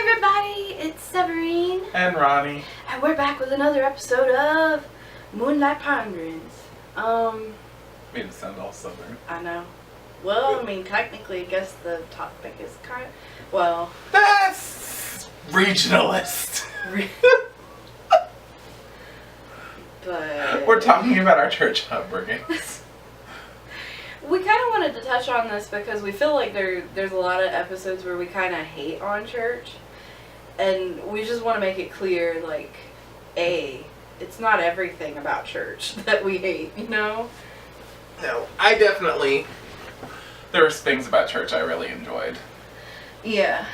everybody, it's Severine. And Ronnie. And we're back with another episode of Moonlight.Ponderings. Made it sound all southern. I know. Well, I mean, technically, I guess the topic is well... That's regionalist. But... We're talking about our church upbringings. We kind of wanted to touch on this because we feel like there's a lot of episodes where we kind of hate on church. And we just want to make it clear, like, it's not everything about church that we hate, you know? No, there's things about church I really enjoyed. Yeah.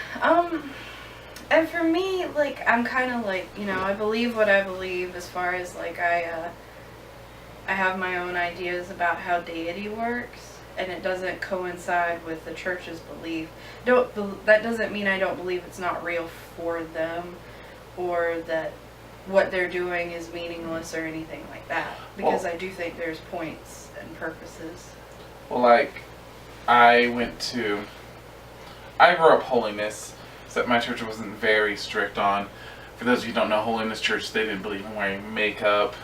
And for me, like, I'm kind of like, you know, I believe what I believe as far as, like, I have my own ideas about how deity works, and it doesn't coincide with the church's belief. That doesn't mean I don't believe it's not real for them, or that what they're doing is meaningless or anything like that. Because I do think there's points and purposes. Well, like, I grew up holiness, except my church wasn't very strict on. For those of you who don't know, holiness church, they didn't believe in wearing makeup.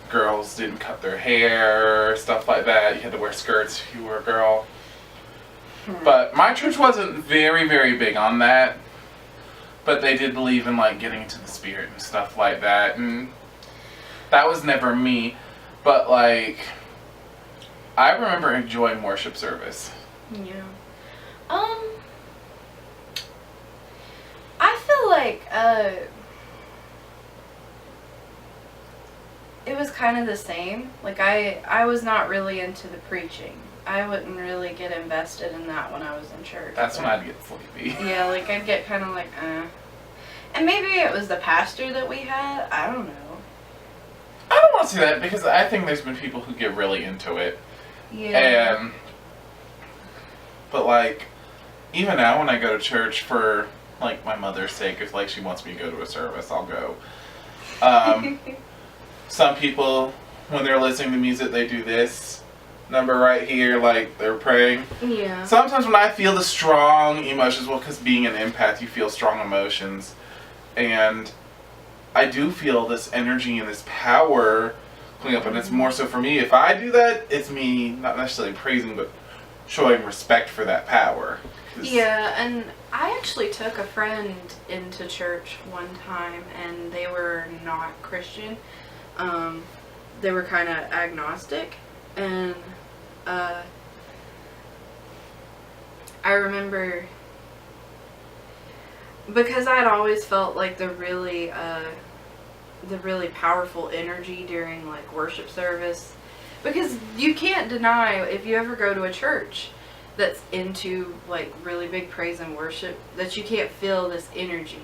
Girls didn't cut their hair, stuff like that. You had to wear skirts if you were a girl. But my church wasn't very, very big on that. But they did believe in, like, getting into the spirit and stuff like that. And that was never me. But, like, I remember enjoying worship service. Yeah. I feel like, it was kind of the same. Like, I was not really into the preaching. I wouldn't really get invested in that when I was in church. That's when I'd get sleepy. Yeah, like, I'd get kind of like, And maybe it was the pastor that we had. I don't know. I don't want to say that because I think there's been people who get really into it. Yeah. But, like, even now when I go to church for, like, my mother's sake, if, like, she wants me to go to a service, I'll go. Some people, when they're listening to music, they do this number right here, like, they're praying. Yeah. Sometimes when I feel the strong emotions, well, because being an empath, you feel strong emotions. And I do feel this energy and this power coming up, and it's more so for me. If I do that, it's me not necessarily praising, but showing respect for that power. Yeah, and I actually took a friend into church one time, and they were not Christian. They were kind of agnostic, and I remember, because I'd always felt like the really powerful energy during, like, worship service, because you can't deny, if you ever go to a church that's into, like, really big praise and worship, that you can't feel this energy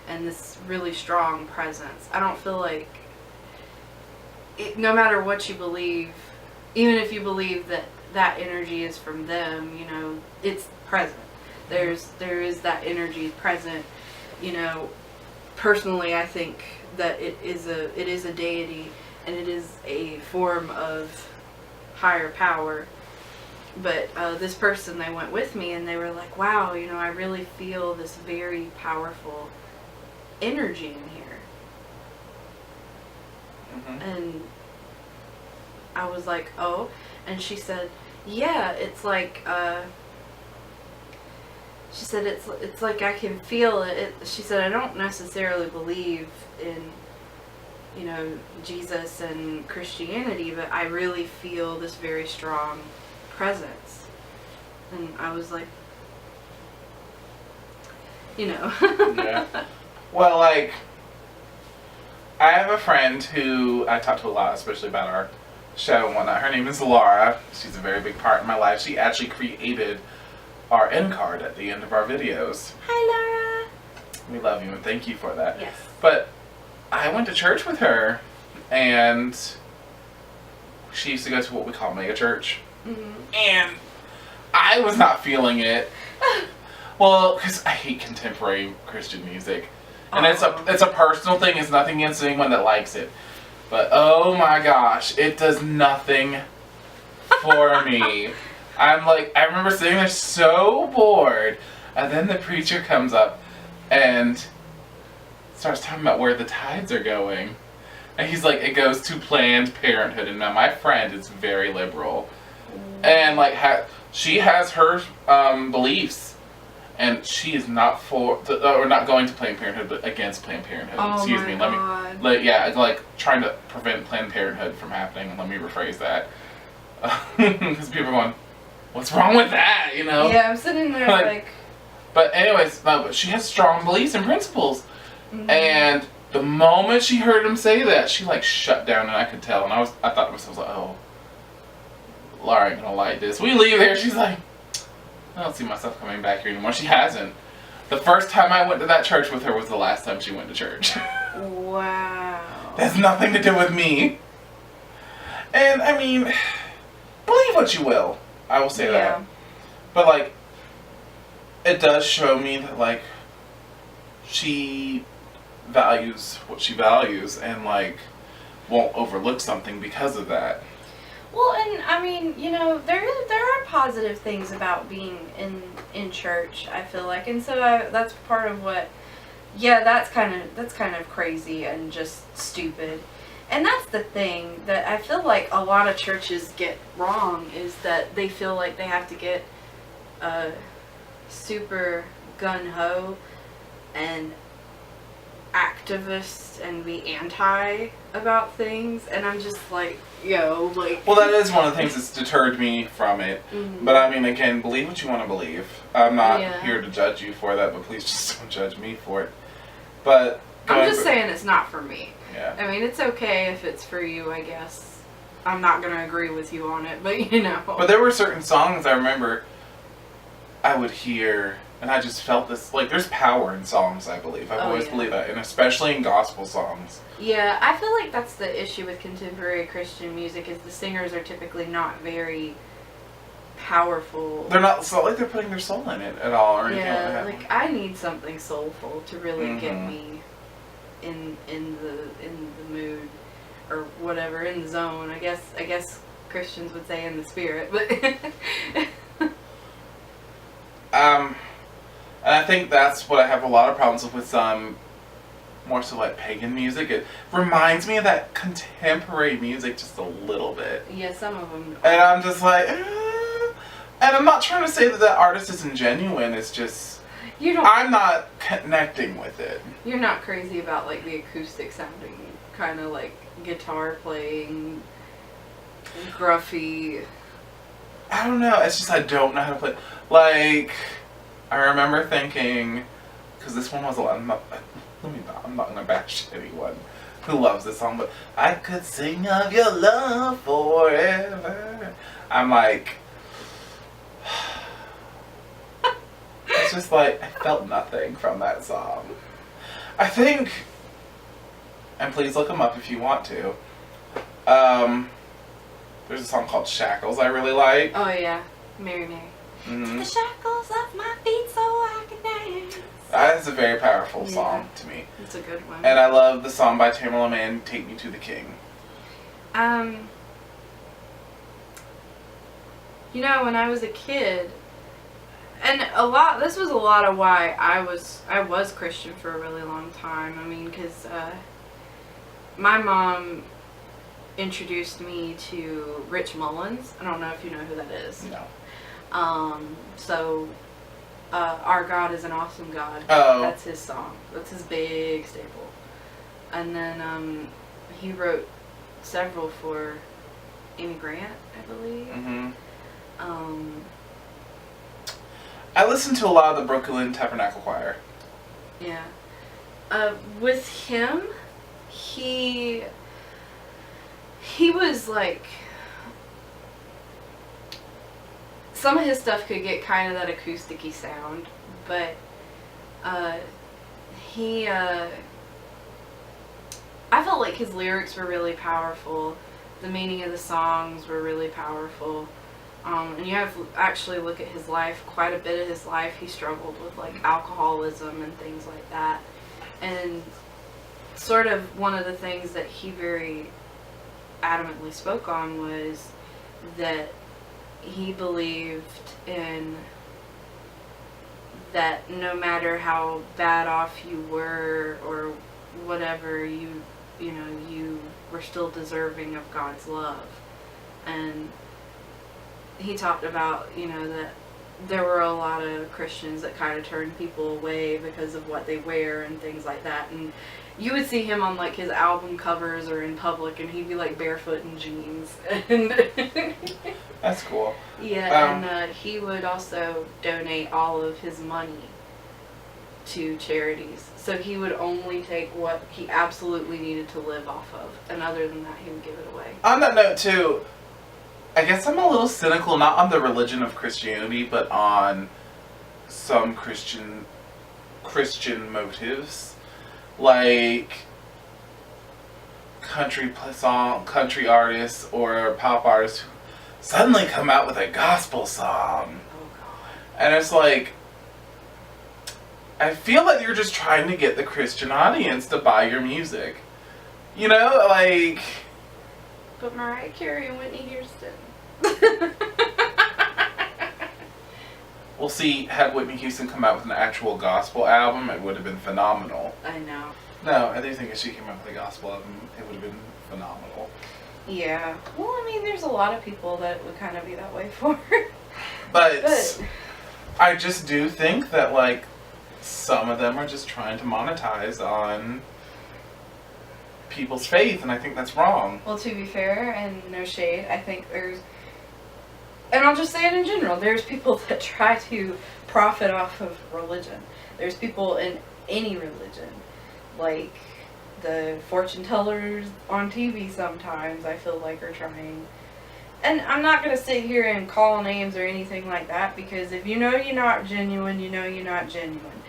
and this really strong presence. I don't feel like no matter what you believe, even if you believe that energy is from them, you know, it's present. There is that energy present, you know. Personally, I think that it is a deity, and it is a form of higher power. But this person, they went with me, and they were like, wow, you know, I really feel this very powerful energy in here. And I was like, oh. And she said, yeah, it's like, she said, it's like I can feel it. She said, I don't necessarily believe in, you know, Jesus and Christianity, but I really feel this very strong presence. And I was like, you know. Yeah. Well, like, I have a friend who I talk to a lot, especially about our show and whatnot. Her name is Laura. She's a very big part in my life. She actually created our end card at the end of our videos. Hi, Laura. We love you and thank you for that. Yes. But I went to church with her, and she used to go to what we call mega church. Mm-hmm. And I was not feeling it. Well, because I hate contemporary Christian music. And it's a personal thing. It's nothing against anyone that likes it. But oh my gosh, it does nothing for me. I'm like, I remember sitting there so bored. And then the preacher comes up and starts talking about where the tides are going. And he's like, it goes to Planned Parenthood. And now my friend is very liberal. And like, she has her beliefs. And she is not or not going to Planned Parenthood, but against Planned Parenthood. Oh Excuse my me. God. Like trying to prevent Planned Parenthood from happening. Let me rephrase that. Because people are going, what's wrong with that? You know? Yeah, I'm sitting there like. But anyways, no, but she has strong beliefs and principles. Mm-hmm. And the moment she heard him say that, she like shut down, and I could tell. And I thought to myself, like, oh, Laura ain't gonna like this. We leave there. She's like, I don't see myself coming back here anymore. She hasn't. The first time I went to that church with her was the last time she went to church. Wow. That's nothing to do with me. And I mean, believe what you will. I will say that. But like, it does show me that like, she values what she values and like won't overlook something because of that. Well, and I mean, you know, there are positive things about being in church, I feel like, and so that's part of what. Yeah, that's kind of crazy and just stupid, and that's the thing that I feel like a lot of churches get wrong, is that they feel like they have to get super gung ho and activist and be anti about things, and I'm just like, yo, like. Well, that is one of the things that's deterred me from it. Mm-hmm. But I mean, again, believe what you want to believe. I'm not Yeah. here to judge you for that, but please just don't judge me for it. But I'm just saying it's not for me. Yeah. I mean, it's okay if it's for you, I guess. I'm not gonna agree with you on it, but you know. But there were certain songs I remember I would hear, and I just felt this, like, there's power in songs, I believe. I've always believed that, and especially in gospel songs. Yeah, I feel like that's the issue with contemporary Christian music, is the singers are typically not very powerful. They're not, it's not like they're putting their soul in it at all, or anything like that. Like, I need something soulful to really get Mhm. me in the mood, or whatever, in the zone. I guess Christians would say in the spirit, but and I think that's what I have a lot of problems with some more so like pagan music. It reminds me of that contemporary music just a little bit. yeah, some of them. And I'm just like, and I'm not trying to say that the artist isn't genuine. It's just I'm not connecting with it. You're not crazy about like the acoustic sounding, kind of like guitar playing, gruffy. I don't know. It's just I don't know how to play. Like, I remember thinking, because this one was a lot. I'm not gonna bash anyone who loves this song, but I could sing of your love forever. I'm like, it's just like I felt nothing from that song. I think, and please look them up if you want to. There's a song called Shackles I really like. Oh yeah, Mary Mary. Mm-hmm. The shackles off my feet so I can dance. That is a very powerful song to me. It's a good one. And I love the song by Tamala Mann, Take Me to the King. You know, when I was a kid, and this was a lot of why I was Christian for a really long time. I mean, because my mom introduced me to Rich Mullins. I don't know if you know who that is. No. So, Our God is an Awesome God. Oh. That's his song. That's his big staple. And then, he wrote several for Amy Grant, I believe. Mm-hmm. I listened to a lot of the Brooklyn Tabernacle Choir. Yeah. With him, he was like, some of his stuff could get kind of that acousticy sound, but I felt like his lyrics were really powerful. The meaning of the songs were really powerful. And you have to actually look at his life. Quite a bit of his life, he struggled with like alcoholism and things like that. And sort of one of the things that he very adamantly spoke on was that he believed in that no matter how bad off you were or whatever, you were still deserving of God's love. And he talked about, that there were a lot of Christians that kind of turned people away because of what they wear and things like that. And you would see him on like his album covers or in public, and he'd be like barefoot in jeans. And that's cool. Yeah, and he would also donate all of his money to charities. So he would only take what he absolutely needed to live off of, and other than that, he would give it away. On that note, too, I guess I'm a little cynical, not on the religion of Christianity, but on some Christian motives, like country artists or pop artists who suddenly come out with a gospel song. Oh God! And it's like, I feel like you're just trying to get the Christian audience to buy your music. Like. But Mariah Carey and Whitney Houston. Well, see, had Whitney Houston come out with an actual gospel album, it would have been phenomenal. I know. No, I do think if she came out with a gospel album, it would have been phenomenal. Yeah. Well, I mean, there's a lot of people that would kind of be that way for. But I just do think that, like, some of them are just trying to monetize on people's faith, and I think that's wrong. Well, to be fair, and no shade, I think there's, and I'll just say it in general, there's people that try to profit off of religion. There's people in any religion, like the fortune tellers on TV sometimes, I feel like, are trying. And I'm not going to sit here and call names or anything like that, because if you know you're not genuine, you know you're not genuine.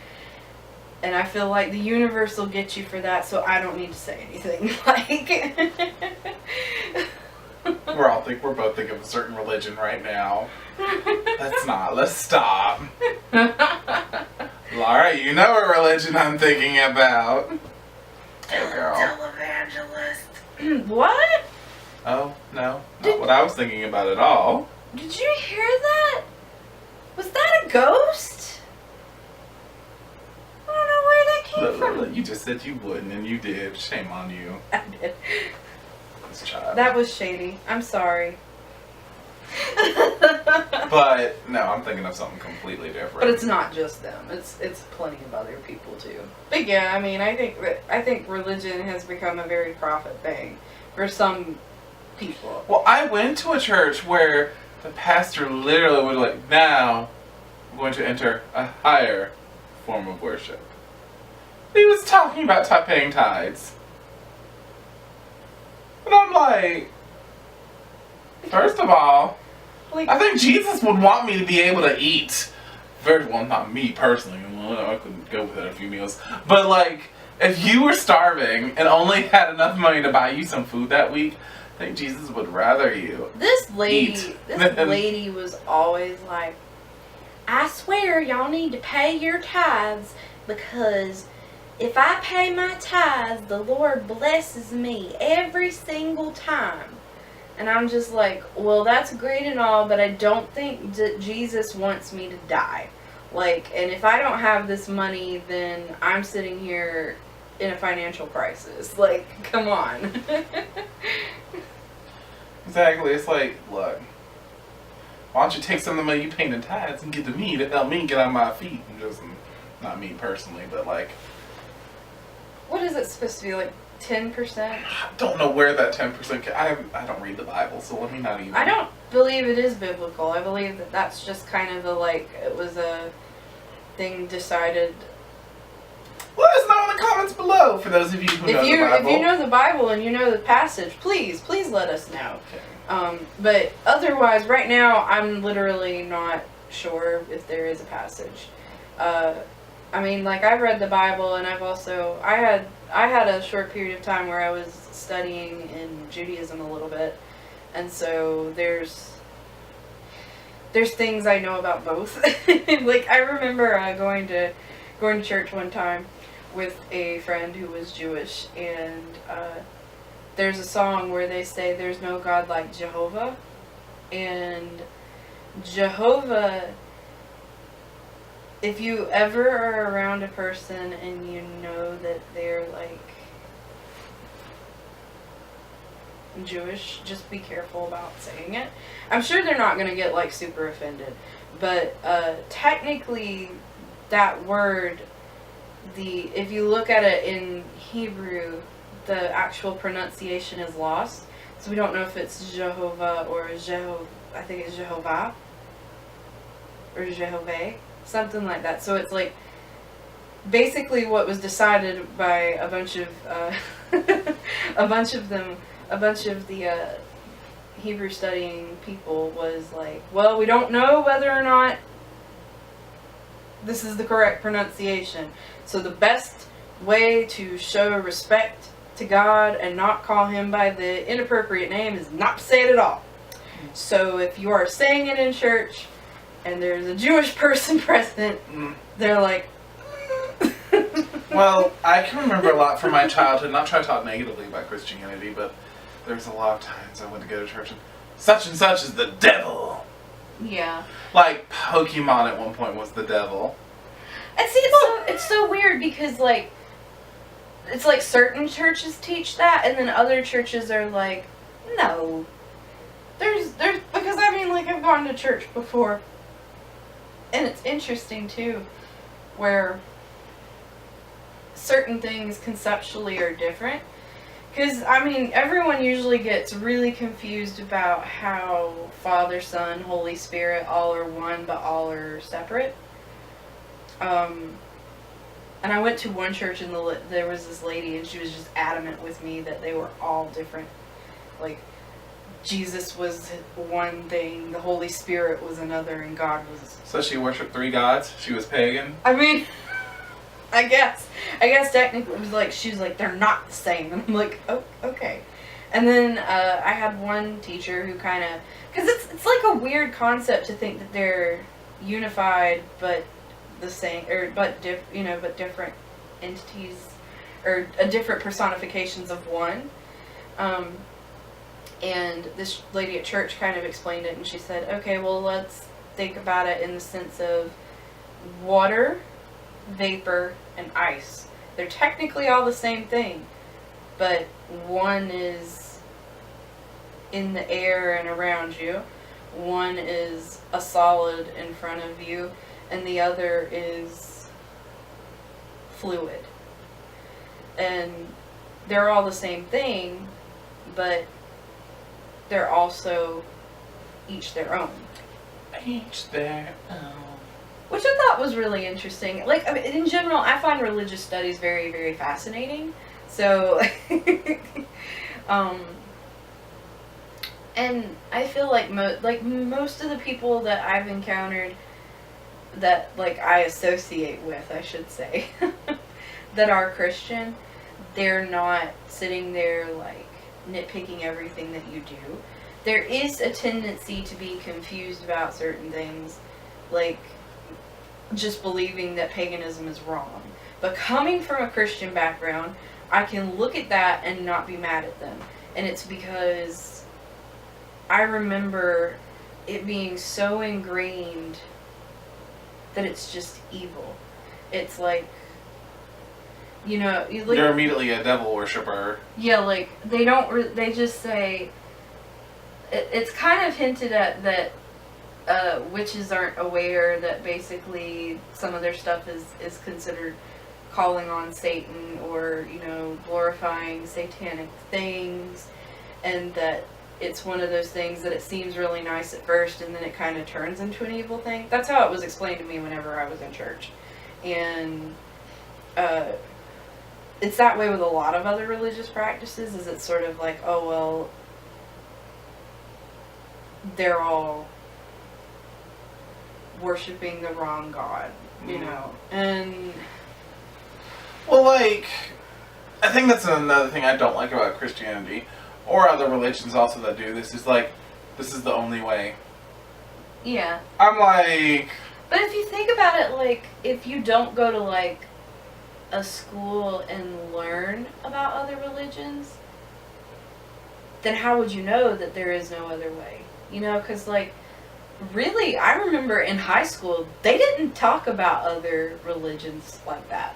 And I feel like the universe will get you for that, so I don't need to say anything. Like, we're both thinking of a certain religion right now. Let's stop. Laura, you know what religion I'm thinking about. Hey, girl. Televangelist. What? Oh, no. Not what I was thinking about at all. Did you hear that? Was that a ghost? I don't know where that came from. You just said you wouldn't, and you did. Shame on you. I did. This child. That was shady. I'm sorry. But no, I'm thinking of something completely different. But it's not just them. It's plenty of other people too. But yeah, I mean, I think religion has become a very profit thing for some people. Well, I went to a church where the pastor literally was like, "Now, I'm going to enter a higher form of worship." He was talking about paying tithes. And I'm like, first of all, I think Jesus would want me to be able to eat. Well, not me personally. I couldn't go without a few meals. But like, if you were starving and only had enough money to buy you some food that week, I think Jesus would rather you This lady eat. Was always like, I swear y'all need to pay your tithes, because if I pay my tithes, the Lord blesses me every single time. And I'm just like, well, that's great and all, but I don't think that Jesus wants me to die. Like, and if I don't have this money, then I'm sitting here in a financial crisis. Like, come on. Exactly. It's like, look, why don't you take some of the money you pay in tithes and give to me to help me get on my feet? And just, not me personally, but like, what is it supposed to be, like 10%? I don't know where that 10%. I don't read the Bible, so let me not even. I don't believe it is biblical. I believe that that's just kind of it was a thing decided. Let us know in the comments below for those of you who know the Bible. If you know the Bible and you know the passage, please let us know. Okay. But otherwise, right now, I'm literally not sure if there is a passage. I mean, like, I've read the Bible, and I had a short period of time where I was studying in Judaism a little bit, and so there's things I know about both. Like, I remember going to church one time with a friend who was Jewish, and there's a song where they say there's no God like Jehovah, and Jehovah if you ever are around a person and you know that they're like Jewish, just be careful about saying it. I'm sure they're not going to get like super offended, but technically that word, if you look at it in Hebrew, the actual pronunciation is lost. So we don't know if it's Jehovah or I think it's Jehovah or Jehovah, something like that. So it's like basically what was decided by a bunch of a bunch of the Hebrew studying people was like, well, we don't know whether or not this is the correct pronunciation. So the best way to show respect to God and not call him by the inappropriate name is not to say it at all. So if you are saying it in church and there's a Jewish person present, they're like, well, I can remember a lot from my childhood, not trying to talk negatively about Christianity, but there's a lot of times I went to go to church and such is the devil. Yeah. Like Pokemon at one point was the devil. And see, it's so weird because like, it's like certain churches teach that, and then other churches are like, no. There's because I mean, like, I've gone to church before, and it's interesting too, where certain things conceptually are different. Because, I mean, everyone usually gets really confused about how Father, Son, Holy Spirit all are one, but all are separate. And I went to one church and there was this lady and she was just adamant with me that they were all different. Like, Jesus was one thing, the Holy Spirit was another, and God was... So she worshipped 3 gods? She was pagan? I mean, I guess technically it was like, she was like, they're not the same. And I'm like, oh, okay. And then I had one teacher who kind of... Because it's like a weird concept to think that they're unified, but the same, but different entities, or different personifications of one. And this lady at church kind of explained it, and she said, okay, well, let's think about it in the sense of water, vapor, and ice. They're technically all the same thing, but one is in the air and around you, one is a solid in front of you, and the other is fluid. And they're all the same thing, but they're also each their own. Each their own. Which I thought was really interesting. Like, I mean, in general, I find religious studies very, very fascinating. So, and I feel like most of the people that I've encountered that, like, I associate with, I should say, that are Christian, they're not sitting there, like, nitpicking everything that you do. There is a tendency to be confused about certain things, like just believing that paganism is wrong. But coming from a Christian background, I can look at that and not be mad at them. And it's because I remember it being so ingrained that it's just evil. It's like, you know, you're immediately a devil worshiper. Yeah, like, they just say, it's kind of hinted at that witches aren't aware that basically some of their stuff is considered calling on Satan, or, you know, glorifying satanic things, and that it's one of those things that it seems really nice at first and then it kind of turns into an evil thing. That's how it was explained to me whenever I was in church. And it's that way with a lot of other religious practices, is it's sort of like, oh, well, they're all worshiping the wrong God, you know. And well, like, I think that's another thing I don't like about Christianity, or other religions also that do this, is like, this is the only way. Yeah. I'm like... But if you think about it, like, if you don't go to, like, a school and learn about other religions, then how would you know that there is no other way? You know, because, like, really, I remember in high school, they didn't talk about other religions like that.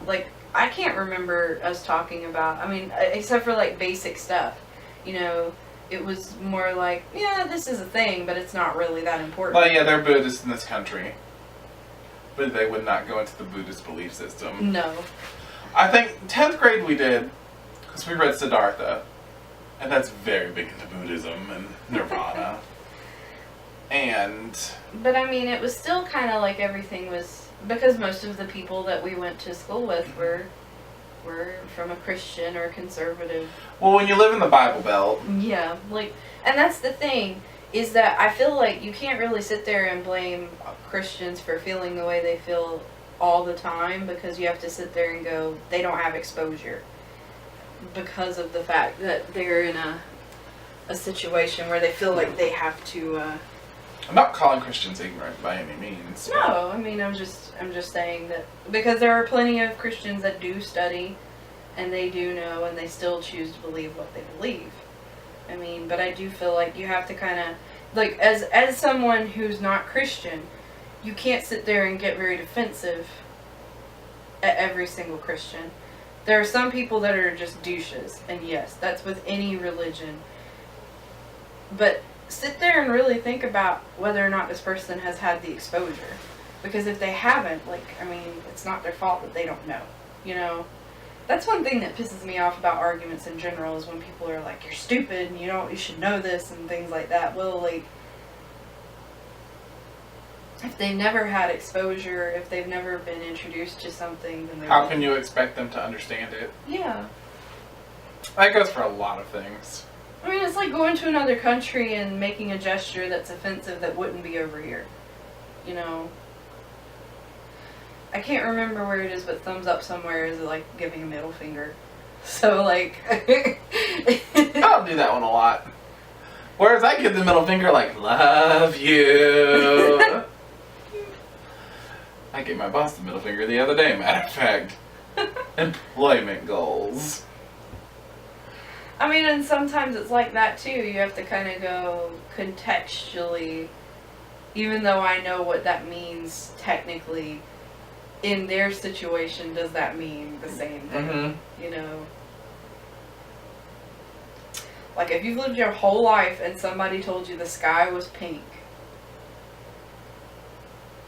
Like, I can't remember us talking about, I mean, except for like basic stuff. You know, it was more like, yeah, this is a thing, but it's not really that important. Well, yeah, they're Buddhists in this country. But they would not go into the Buddhist belief system. No. I think 10th grade we did, because we read Siddhartha. And that's very big into Buddhism and Nirvana. But I mean, it was still kind of like everything was, because most of the people that we went to school with were from a Christian or conservative. Well, when you live in the Bible Belt. Yeah, like, and that's the thing, is that I feel like you can't really sit there and blame Christians for feeling the way they feel all the time, because you have to sit there and go, they don't have exposure. Because of the fact that they're in a situation where they feel like they have to, I'm not calling Christians ignorant by any means. No, I mean, I'm just saying that because there are plenty of Christians that do study and they do know and they still choose to believe what they believe. I mean, but I do feel like you have to kind of, like, as someone who's not Christian, you can't sit there and get very defensive at every single Christian. There are some people that are just douches, and yes, that's with any religion. But sit there and really think about whether or not this person has had the exposure. Because if they haven't, like, I mean, it's not their fault that they don't know, you know? That's one thing that pisses me off about arguments in general, is when people are like, you're stupid, and you should know this, and things like that. Well, like, if they've never had exposure, if they've never been introduced to something, then how can you expect them to understand it? Yeah. That goes for a lot of things. I mean, it's like going to another country and making a gesture that's offensive that wouldn't be over here. You know? I can't remember where it is, but thumbs up somewhere is like giving a middle finger. So, like... I'll do that one a lot. Whereas I give the middle finger like, love you. I gave my boss the middle finger the other day, matter of fact. Employment goals. I mean, and sometimes it's like that too. You have to kind of go contextually, even though I know what that means technically, in their situation, does that mean the same thing? Mm-hmm. You know? Like, if you've lived your whole life and somebody told you the sky was pink,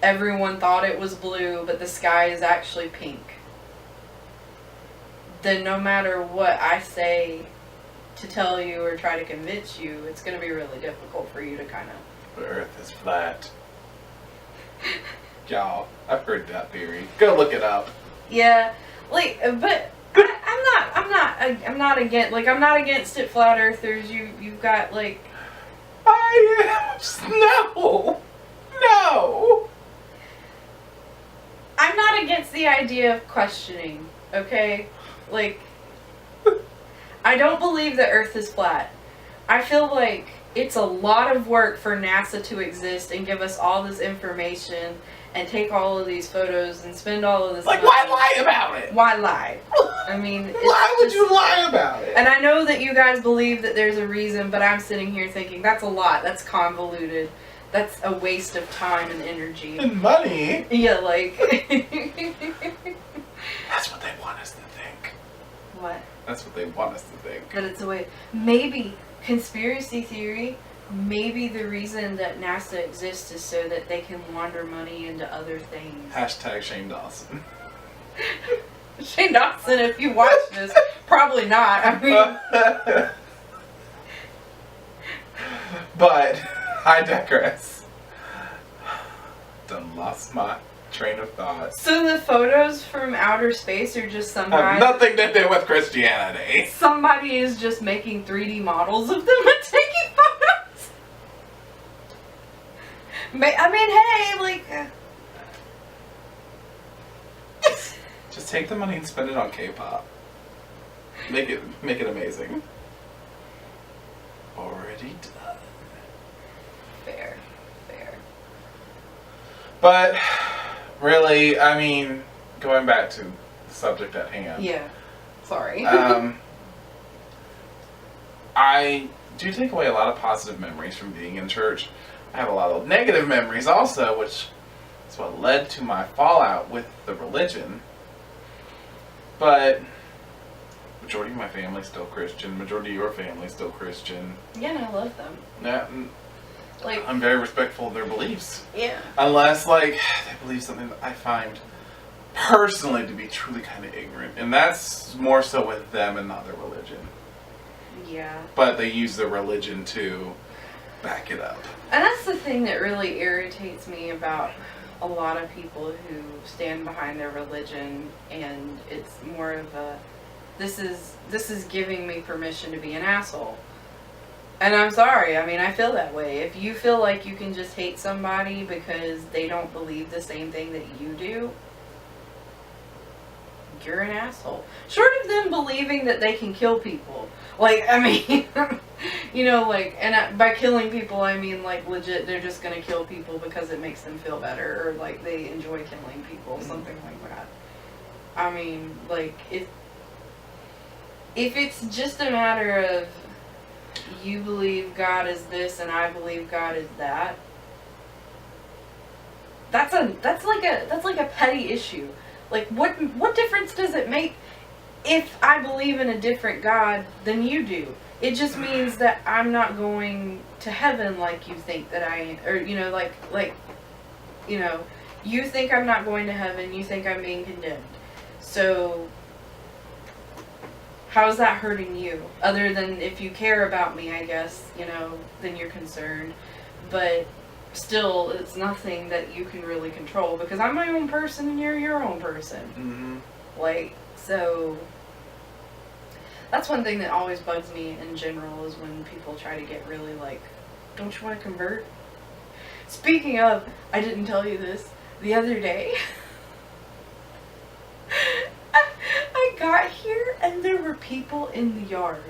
everyone thought it was blue, but the sky is actually pink, then no matter what I say to tell you or try to convince you, it's going to be really difficult for you to kind of... The earth is flat. Y'all, I've heard that theory. Go look it up. Yeah, like, but I'm not against, like, I'm not against it, flat earthers. You've got, like... I am... No! I'm not against the idea of questioning, okay? Like, I don't believe the earth is flat. I feel like it's a lot of work for NASA to exist and give us all this information and take all of these photos and spend all of this money. Why lie about it? Why lie? I mean... Why would you lie about it? And I know that you guys believe that there's a reason, but I'm sitting here thinking, that's a lot. That's convoluted. That's a waste of time and energy. And money. Yeah, like... That's what they want us to think. What? That's what they want us to think. That it's a way... Maybe, conspiracy theory, maybe the reason that NASA exists is so that they can launder money into other things. Hashtag Shane Dawson. Shane Dawson, if you watch this, probably not. I mean... But, I digress. Done lost my train of thought. So the photos from outer space are just some guy... Have nothing to do with Christianity. Somebody is just making 3D models of them and taking photos. I mean, hey, like... Just take the money and spend it on K-pop. Make it amazing. Already done. Fair. But, really, I mean, going back to the subject at hand. Yeah. Sorry. I do take away a lot of positive memories from being in church. I have a lot of negative memories also, which is what led to my fallout with the religion. But majority of my family's still Christian. Majority of your family's still Christian. Yeah, and I love them. Yeah, Like, I'm very respectful of their beliefs. yeah. Unless, like, they believe something that I find personally to be truly kind of ignorant. And that's more so with them and not their religion. Yeah. But they use their religion to back it up. And that's the thing that really irritates me about a lot of people who stand behind their religion, and it's more of a, this is giving me permission to be an asshole. And I'm sorry, I mean, I feel that way. If you feel like you can just hate somebody because they don't believe the same thing that you do, you're an asshole. Short of them believing that they can kill people. Like, I mean, you know, like, and by killing people, I mean, like, legit, they're just gonna kill people because it makes them feel better, or, like, they enjoy killing people, something like that. I mean, like, if it's just a matter of you believe God is this and I believe God is that, that's like a petty issue. Like, what difference does it make if I believe in a different God than you do? It just means that I'm not going to heaven like you think that I am, or, you know, like, you know, you think I'm not going to heaven, you think I'm being condemned. So how's that hurting you? Other than if you care about me, I guess, you know, then you're concerned. But still, it's nothing that you can really control, because I'm my own person and you're your own person. Mm-hmm. Like, so that's one thing that always bugs me in general, is when people try to get really like, don't you want to convert? Speaking of, I didn't tell you this, the other day, I got here and there were people in the yard,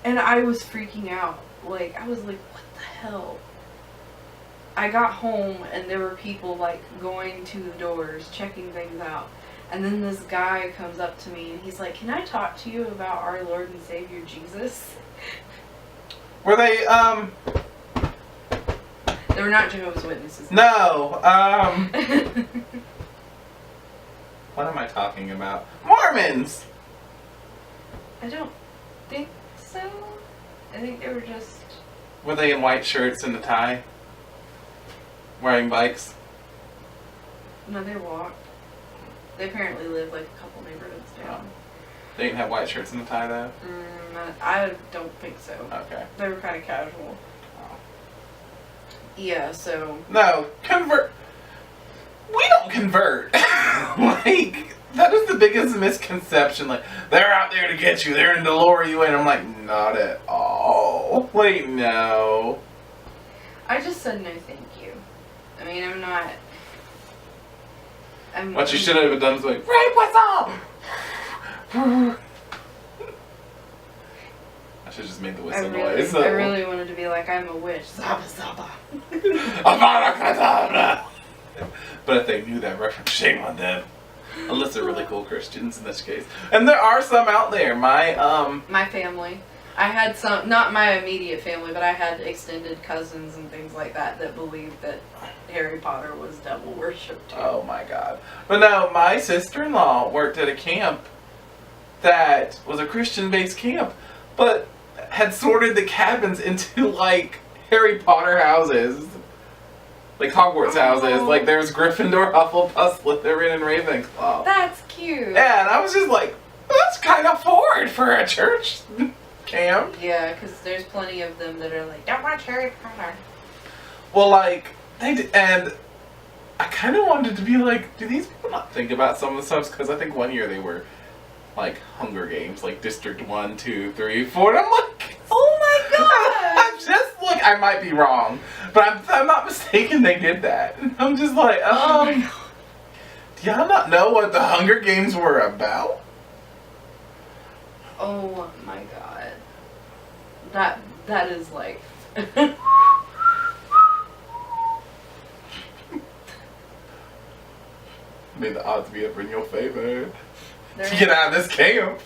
and I was freaking out. Like, I was like, what the hell? I got home and there were people like going to the doors, checking things out. And then this guy comes up to me and he's like, can I talk to you about our Lord and Savior Jesus? Were they, They were not Jehovah's Witnesses. No, what am I talking about? Mormons! I don't think so. I think they were just... Were they in white shirts and a tie? Wearing bikes? No, they walked. They apparently lived like a couple neighborhoods down. They didn't have white shirts and a tie though? I don't think so. Okay. They were kind of casual. Oh. Yeah, so... No, convert. We don't convert. Like, that is the biggest misconception. Like, they're out there to get you. They're in to lure you in. I'm like, not at all. Wait, no. I just said no thank you. I mean, I'm not... What you should have done is like, rape whistle! I should have just made the whistle noise. I really wanted to be like, I'm a witch. Zaba zaba. Avada Kedavra! But if they knew that reference, shame on them. Unless they're really cool Christians in this case. And there are some out there. My family. I had some, not my immediate family, but I had extended cousins and things like that that believed that Harry Potter was devil worship too. Oh my god. But no, my sister-in-law worked at a camp that was a Christian-based camp, but had sorted the cabins into like Harry Potter houses. Like Hogwarts houses. Like there's Gryffindor, Hufflepuff, Slytherin, and Ravenclaw. That's cute. Yeah, and I was just like, that's kind of forward for a church camp. Yeah, because there's plenty of them that are like, don't watch Harry Potter. Well, like, they did, and I kind of wanted to be like, do these people not think about some of the stuff? Because I think one year they were, like, Hunger Games, like District 1, 2, 3, 4, and I'm like, oh my god! I'm just, like, I might be wrong, but I'm not mistaken they did that. And I'm just like, oh my god. Do y'all not know what the Hunger Games were about? Oh my god. That is like... May the odds be ever in your favor They're to get out of this camp.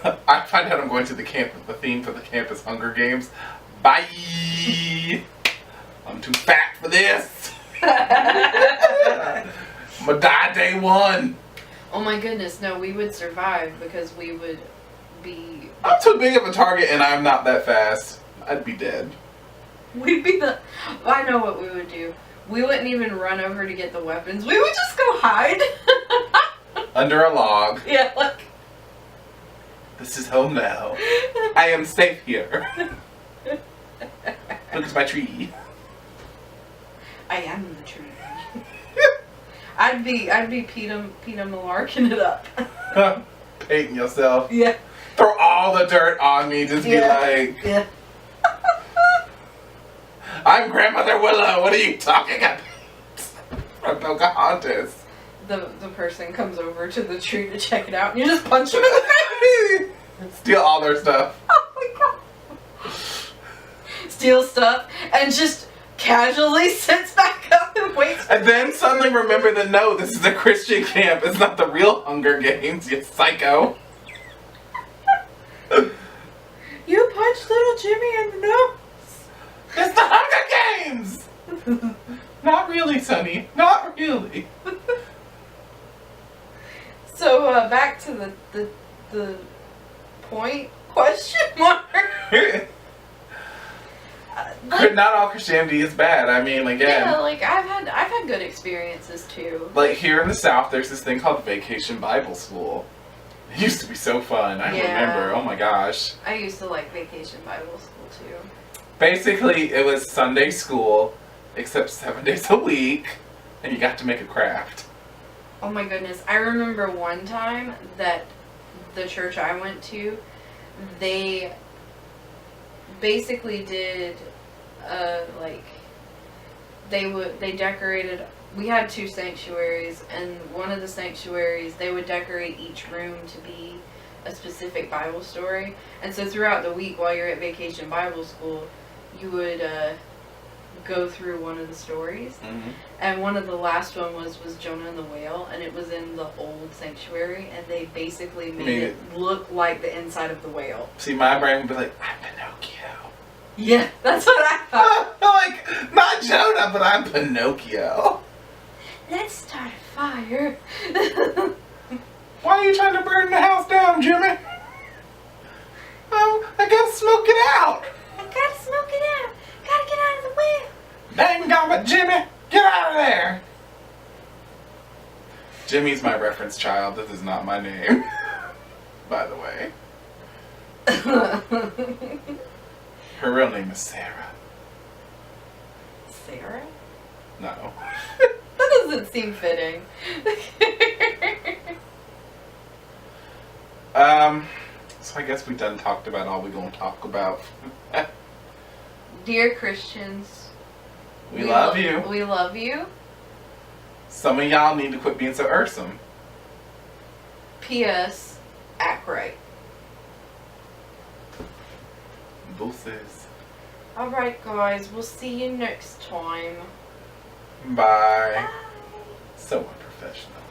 I find out I'm going to the camp. The theme for the camp is Hunger Games. Bye. I'm too fat for this. I'm gonna die day one. Oh my goodness, no, we would survive because we would be... I'm too big of a target and I'm not that fast. I'd be dead. We'd be the... I know what we would do. We wouldn't even run over to get the weapons. We would just go hide. Under a log. Yeah, like... This is home now. I am safe here. Look at my tree. I am the tree. I'd be Peter Malarking it up. Painting yourself. Yeah. Throw all the dirt on me. Just be like, Yeah. I'm Grandmother Willow. What are you talking about? From Pocahontas. The person comes over to the tree to check it out, and you just punch him in the face. Steal all their stuff. Oh my god. Steal stuff and just casually sits back up and waits. And then suddenly remember that no, this is a Christian camp. It's not the real Hunger Games, you psycho. You punched little Jimmy in the nose. It's the Hunger Games! Not really, Sonny. Not really. So back to the point question mark. Not all Christianity is bad. I mean, again. Yeah, like I've had good experiences too. Like here in the South, there's this thing called Vacation Bible School. It used to be so fun. I remember. Oh my gosh. I used to like Vacation Bible School too. Basically, it was Sunday school, except 7 days a week, and you got to make a craft. Oh my goodness. I remember one time that the church I went to, they basically did like they decorated. We had 2 sanctuaries, and one of the sanctuaries they would decorate each room to be a specific Bible story. And so throughout the week while you're at Vacation Bible School, you would go through one of the stories. Mm-hmm. And one of the last one was Jonah and the Whale, and it was in the old sanctuary, and they basically made it look like the inside of the whale. See, my brain would be like, I'm Pinocchio. Yeah, that's what I thought. Like, not Jonah, but I'm Pinocchio. Let's start a fire. Why are you trying to burn the house down, Jimmy? Oh, I gotta smoke it out. I gotta smoke it out. Gotta get out of the whale. Dang gummit, Jimmy, get out of there. Jimmy's my reference child. This is not my name, by the way. Her real name is Sarah. Sarah? No. That doesn't seem fitting. So I guess we done talked about all we gonna talk about. Dear Christians, we love you. We love you. Some of y'all need to quit being so irksome. P.S. Act right. Deuces. Alright guys, we'll see you next time. Bye. Bye. So unprofessional.